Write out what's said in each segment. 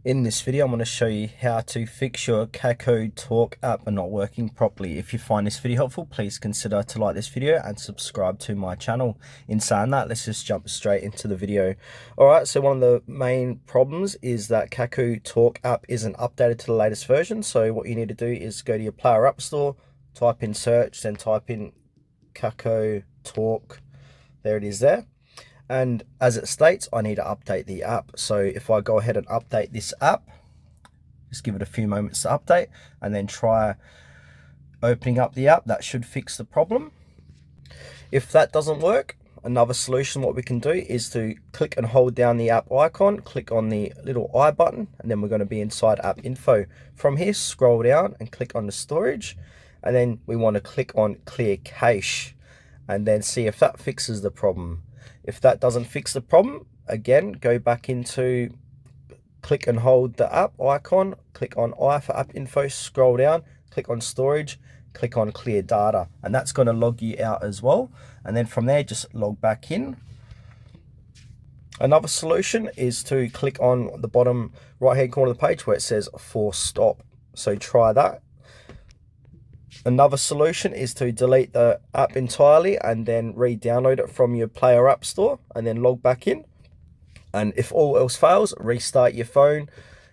In this video, I'm going to show you how to fix your KakaoTalk app not working properly. If you find this video helpful, please consider to like this video and subscribe to my channel. In saying that, let's just jump straight into the video. Alright, so one of the main problems is that KakaoTalk app isn't updated to the latest version. So what you need to do is go to your Player App Store, type in search, then type in KakaoTalk. There it is there. And as it states, I need to update the app. So if I go ahead and update this app, just give it a few moments to update and then try opening up the app, that should fix the problem. If that doesn't work, another solution, what we can do is to click and hold down the app icon, click on the little I button, and then we're going to be inside app info. From here, scroll down and click on the storage, and then we want to click on clear cache and then see if that fixes the problem. If that doesn't fix the problem, again, go back into click and hold the app icon, click on I for app info, scroll down, click on storage, click on clear data, and that's going to log you out as well. And then from there, just log back in. Another solution is to click on the bottom right hand corner of the page where it says force stop. So try that. Another solution is to delete the app entirely and then re-download it from your Player App Store and then log back in. And if all else fails, restart your phone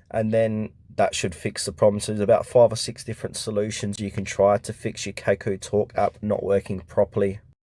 and then that should fix the problem. So there's about 5 or 6 different solutions you can try to fix your KakaoTalk app not working properly.